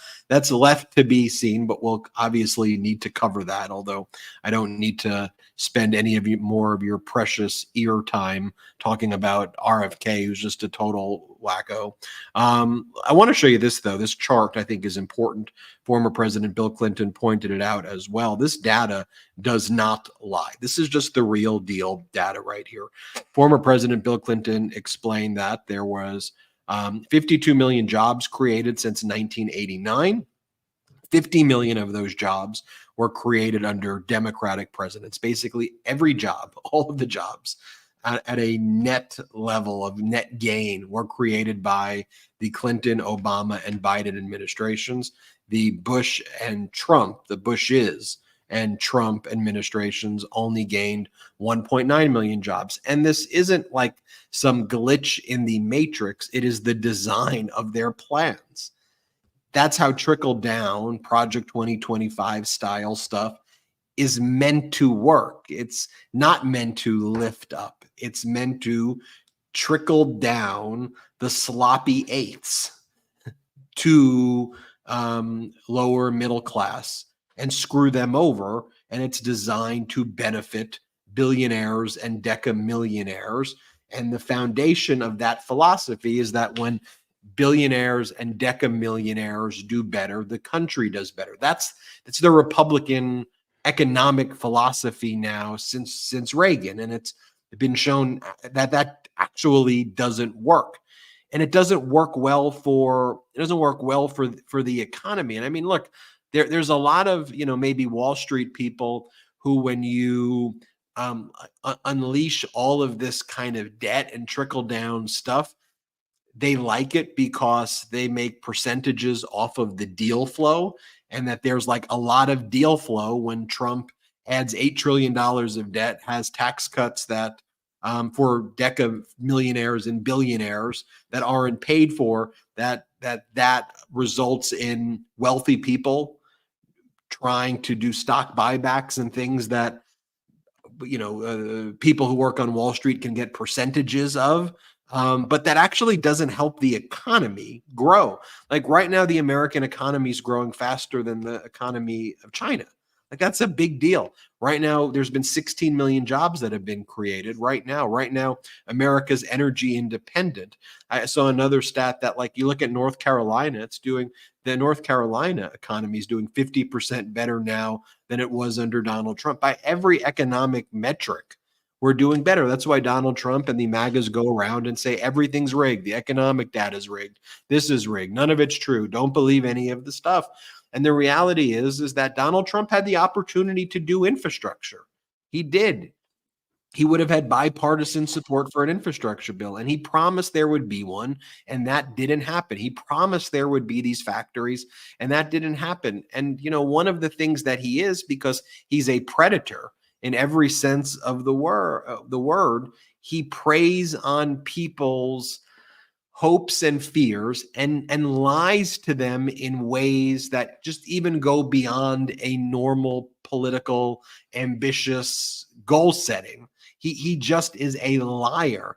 Speaker 1: left to be seen. But we'll obviously need to cover that. Although I don't need to spend any of you more of your precious ear time talking about RFK, who's just a total wacko. I want to show you this, though. This chart, I think, is important. Former President Bill Clinton pointed it out as well. This data does not lie. This is just the real deal data right here. Former President Bill Clinton explained that there was 52 million jobs created since 1989. 50 million of those jobs were created under Democratic presidents. Basically, every job, all of the jobs at a net level of net gain were created by the Clinton, Obama, and Biden administrations. The Bush and Trump, the Bushes and Trump administrations only gained 1.9 million jobs. And this isn't like some glitch in the matrix. It is the design of their plans. That's how trickle down Project 2025 style stuff is meant to work. It's not meant to lift up. It's meant to trickle down the sloppy eighths to lower middle class and screw them over. And it's designed to benefit billionaires and decamillionaires. And the foundation of that philosophy is that when billionaires and decamillionaires do better, the country does better. That's the Republican economic philosophy now since Reagan, and it's been shown that actually doesn't work, and it doesn't work well for the economy. And I mean, look, there's a lot of maybe Wall Street people who, when you unleash all of this kind of debt and trickle down stuff, they like it because they make percentages off of the deal flow, and that there's like a lot of deal flow when Trump adds $8 trillion of debt, has tax cuts that for deca millionaires and billionaires that aren't paid for, that results in wealthy people trying to do stock buybacks and things that people who work on Wall Street can get percentages of. But that actually doesn't help the economy grow. Like right now, the American economy is growing faster than the economy of China. Like that's a big deal. Right now, there's been 16 million jobs that have been created right now, America's energy independent. I saw another stat that, like, you look at North Carolina, the North Carolina economy is doing 50% better now than it was under Donald Trump. By every economic metric, we're doing better. That's why Donald Trump and the MAGAs go around and say everything's rigged. The economic data is rigged. This is rigged. None of it's true. Don't believe any of the stuff. And the reality is that Donald Trump had the opportunity to do infrastructure. He did. He would have had bipartisan support for an infrastructure bill, and he promised there would be one, and that didn't happen. He promised there would be these factories, and that didn't happen. And, one of the things that he is, because he's a predator, in every sense of the word, he preys on people's hopes and fears and lies to them in ways that just even go beyond a normal political, ambitious goal setting. He just is a liar,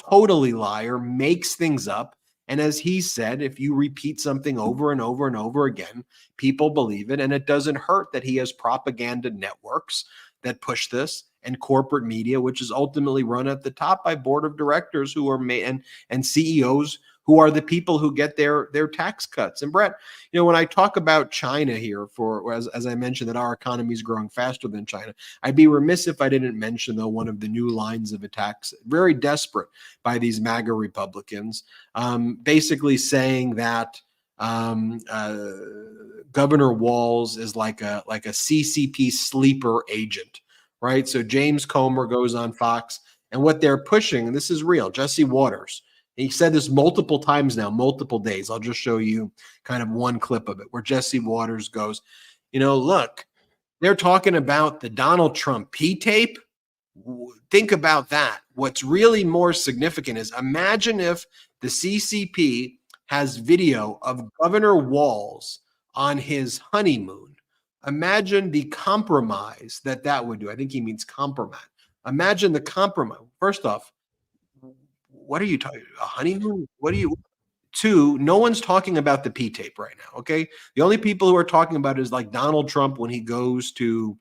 Speaker 1: totally liar, makes things up. And as he said, if you repeat something over and over and over again, people believe it. And it doesn't hurt that he has propaganda networks that push this, and corporate media, which is ultimately run at the top by board of directors who are made and CEOs who are the people who get their tax cuts. And Brett, when I talk about China here, as I mentioned that our economy is growing faster than China, I'd be remiss if I didn't mention, though, one of the new lines of attacks, very desperate by these MAGA Republicans, basically saying that Governor Walz is like a CCP sleeper agent, right? So James Comer goes on Fox, and what they're pushing, and this is real, Jesse Waters, he said this multiple times now, multiple days. I'll just show you kind of one clip of it where Jesse Waters goes, look, they're talking about the Donald Trump P-tape. Think about that. What's really more significant is imagine if the CCP has video of Governor Walz on his honeymoon. Imagine the compromise that would do. I think he means compromise. Imagine the compromise. First off, what are you talking about? A honeymoon? Two, no one's talking about the P-tape right now, okay? The only people who are talking about it is like Donald Trump when he goes to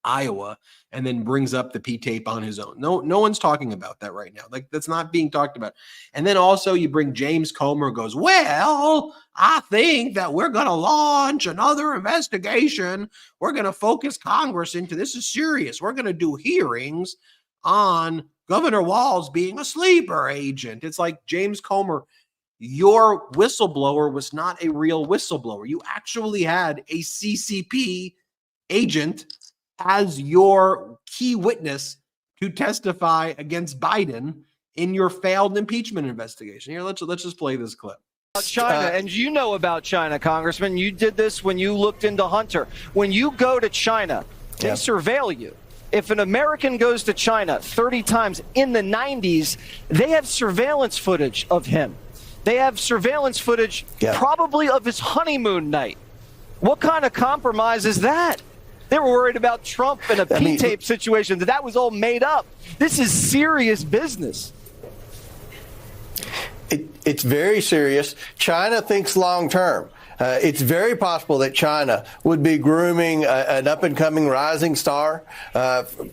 Speaker 1: Iowa, and then brings up the P-tape on his own. No one's talking about that right now. Like, that's not being talked about. And then also you bring James Comer and goes, well, I think that we're going to launch another investigation. We're going to focus Congress into this is serious. We're going to do hearings on Governor Walz being a sleeper agent. It's like, James Comer, your whistleblower was not a real whistleblower. You actually had a CCP agent as your key witness to testify against Biden in your failed impeachment investigation. Here, let's just play this clip.
Speaker 12: China, and you know about China, Congressman. You did this when you looked into Hunter. When you go to China, they surveil you. If an American goes to China 30 times in the 90s, they have surveillance footage of him. They have surveillance footage probably of his honeymoon night. What kind of compromise is that? They were worried about Trump and a P-tape situation. That was all made up. This is serious business.
Speaker 13: It's very serious. China thinks long term. It's very possible that China would be grooming an up-and-coming rising star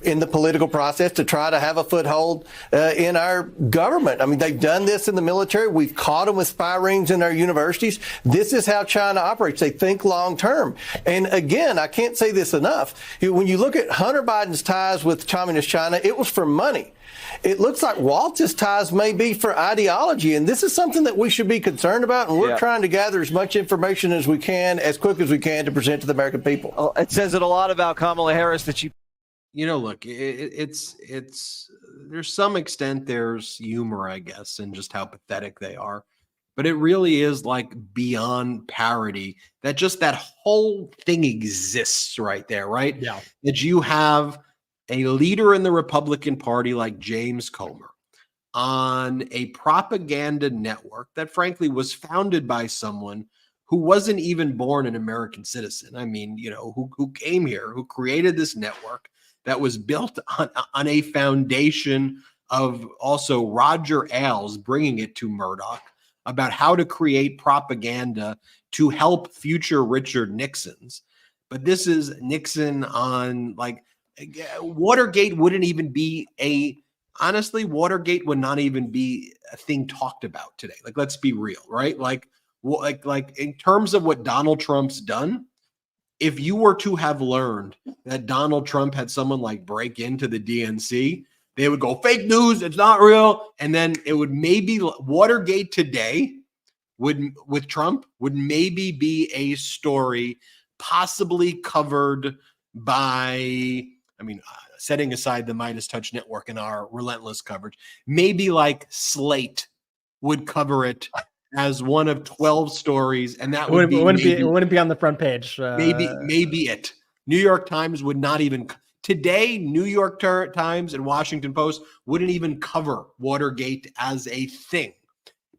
Speaker 13: in the political process to try to have a foothold in our government. I mean, they've done this in the military. We've caught them with spy rings in our universities. This is how China operates. They think long term. And again, I can't say this enough. When you look at Hunter Biden's ties with Communist China, it was for money. It looks like Waltz's ties may be for ideology, and this is something that we should be concerned about, and we're trying to gather as much information as we can, as quick as we can, to present to the American people.
Speaker 12: Well, it says it a lot about Kamala Harris that she...
Speaker 1: Look, it's there's some extent there's humor, I guess, in just how pathetic they are. But it really is like beyond parody that just that whole thing exists right there, right?
Speaker 2: Yeah.
Speaker 1: That you have a leader in the Republican Party like James Comer on a propaganda network that frankly was founded by someone who wasn't even born an American citizen. I mean, who came here, who created this network that was built on a foundation of also Roger Ailes bringing it to Murdoch about how to create propaganda to help future Richard Nixons. But this is Nixon on Watergate wouldn't even be honestly, Watergate would not even be a thing talked about today. Like, let's be real, right? Like in terms of what Donald Trump's done, if you were to have learned that Donald Trump had someone break into the DNC, they would go fake news. It's not real. And then it would maybe Watergate today with Trump would maybe be a story possibly covered by, setting aside the MeidasTouch Network and our relentless coverage, maybe Slate would cover it as one of 12 stories, and that
Speaker 2: it wouldn't be on the front page.
Speaker 1: Maybe it. New York Times would not even today. New York Times and Washington Post wouldn't even cover Watergate as a thing.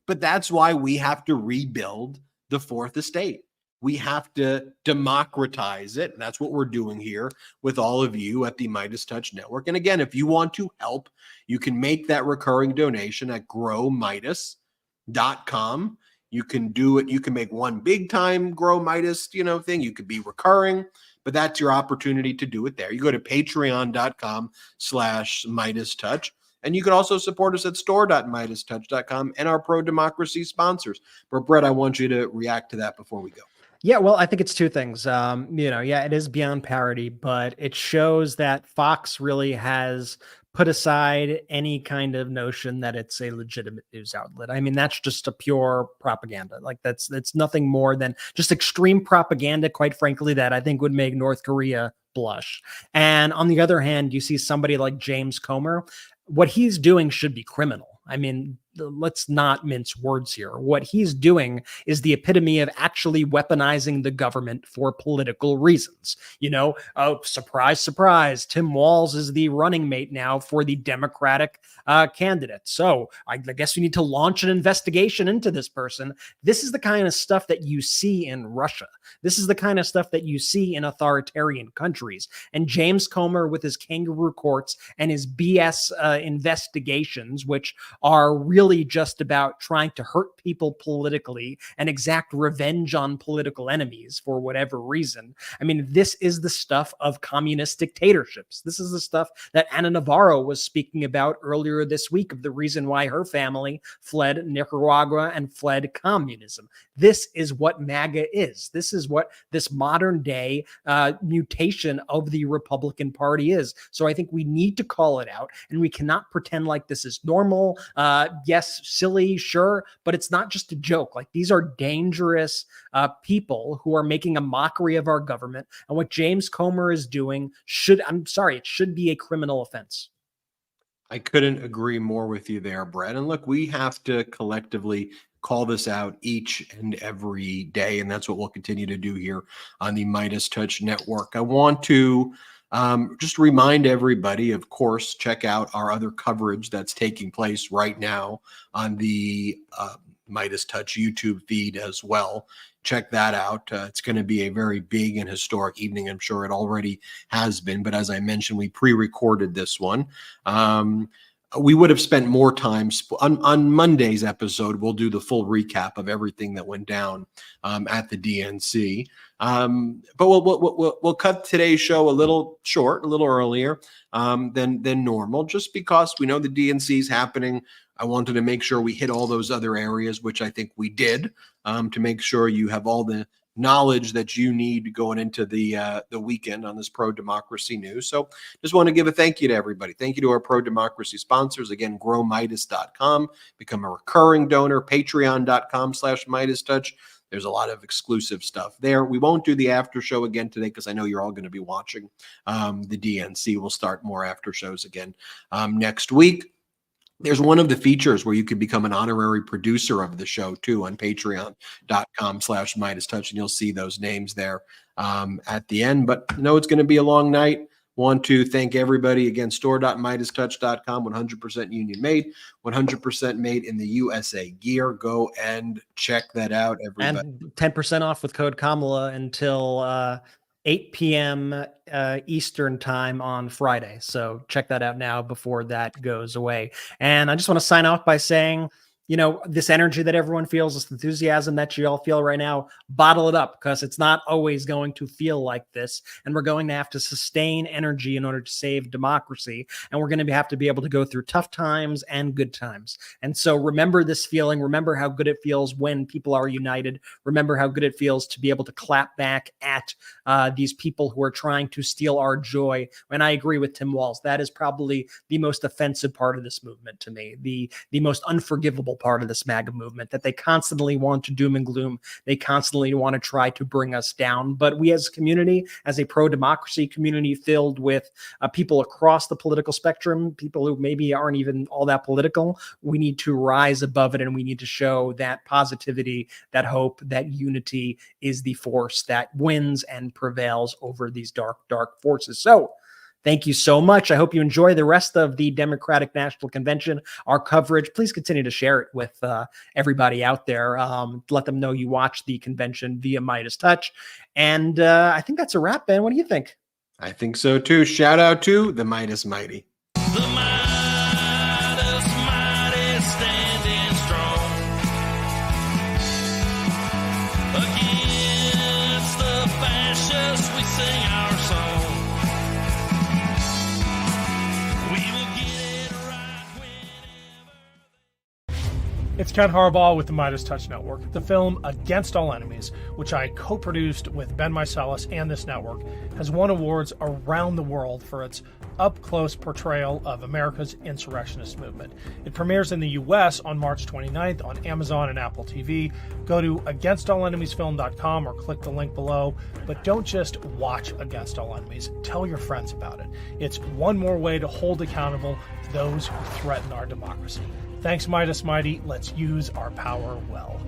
Speaker 1: But that's why we have to rebuild the fourth estate. We have to democratize it. And that's what we're doing here with all of you at the MeidasTouch Network. And again, if you want to help, you can make that recurring donation at growmeidas.com. You can do it. You can make one big time Grow Meidas, thing. You could be recurring, but that's your opportunity to do it there. You go to patreon.com/MeidasTouch. And you can also support us at store.MeidasTouch.com and our pro-democracy sponsors. But Brett, I want you to react to that before we go.
Speaker 2: Yeah, well, I think it's two things. It is beyond parody, but it shows that Fox really has put aside any kind of notion that it's a legitimate news outlet. I mean, that's just a pure propaganda. That's nothing more than just extreme propaganda, quite frankly, that I think would make North Korea blush. And on the other hand, you see somebody like James Comer. What he's doing should be criminal. I mean, let's not mince words here. What he's doing is the epitome of actually weaponizing the government for political reasons. Oh, surprise, surprise. Tim Walz is the running mate now for the Democratic candidate. So I guess we need to launch an investigation into this person. This is the kind of stuff that you see in Russia. This is the kind of stuff that you see in authoritarian countries. And James Comer with his kangaroo courts and his BS investigations, which are really really just about trying to hurt people politically and exact revenge on political enemies for whatever reason. I mean, this is the stuff of communist dictatorships. This is the stuff that Ana Navarro was speaking about earlier this week of the reason why her family fled Nicaragua and fled communism. This is what MAGA is. This is what this modern day mutation of the Republican Party is. So I think we need to call it out, and we cannot pretend like this is normal. Yes, silly, sure, but it's not just a joke. Like, these are dangerous people who are making a mockery of our government, and what James Comer is doing it should be a criminal offense.
Speaker 1: I couldn't agree more with you there, Brett. And look, we have to collectively call this out each and every day, and that's what we'll continue to do here on the MeidasTouch Network. I want to just remind everybody, of course, check out our other coverage that's taking place right now on the MeidasTouch YouTube feed as well. Check that out. It's going to be a very big and historic evening. I'm sure it already has been, but as I mentioned, we pre-recorded this one. We would have spent more time on Monday's episode. We'll do the full recap of everything that went down at the DNC. But we'll cut today's show a little short, a little earlier than normal, just because we know the DNC is happening. I wanted to make sure we hit all those other areas, which I think we did, to make sure you have all the knowledge that you need going into the weekend on this pro-democracy news. So just want to give a thank you to everybody. Thank you to our pro-democracy sponsors. Again, growmeidas.com. Become a recurring donor. Patreon.com/MeidasTouch. There's a lot of exclusive stuff there. We won't do the after show again today because I know you're all going to be watching the DNC. We'll start more after shows again next week. There's one of the features where you can become an honorary producer of the show too on patreon.com/MeidasTouch, and you'll see those names there at the end. But I know it's going to be a long night. Want to thank everybody again. Store.MeidasTouch.com, 100% union made, 100% made in the USA gear. Go and check that out, everybody.
Speaker 2: And 10% off with code Kamala until 8 p.m. Eastern time on Friday. So check that out now before that goes away. And I just want to sign off by saying, you know, this energy that everyone feels, this enthusiasm that you all feel right now, bottle it up, because it's not always going to feel like this. And we're going to have to sustain energy in order to save democracy. And we're going to have to be able to go through tough times and good times. And so remember this feeling. Remember how good it feels when people are united. Remember how good it feels to be able to clap back at these people who are trying to steal our joy. And I agree with Tim Walz. That is probably the most offensive part of this movement to me, the most unforgivable part of this MAGA movement, that they constantly want to doom and gloom. They constantly want to try to bring us down. But we as a community, as a pro-democracy community filled with people across the political spectrum, people who maybe aren't even all that political, we need to rise above it, and we need to show that positivity, that hope, that unity is the force that wins and prevails over these dark, dark forces. So thank you so much. I hope you enjoy the rest of the Democratic National Convention, our coverage. Please continue to share it with everybody out there. Let them know you watch the convention via MeidasTouch. And I think that's a wrap, Ben. What do you think?
Speaker 1: I think so too. Shout out to the Meidas Mighty.
Speaker 14: It's Ken Harbaugh with the MeidasTouch Network. The film Against All Enemies, which I co-produced with Ben Meiselas and this network, has won awards around the world for its up-close portrayal of America's insurrectionist movement. It premieres in the U.S. on March 29th on Amazon and Apple TV. Go to againstalllenemiesfilm.com or click the link below. But don't just watch Against All Enemies. Tell your friends about it. It's one more way to hold accountable those who threaten our democracy. Thanks, Meidas Mighty. Let's use our power well.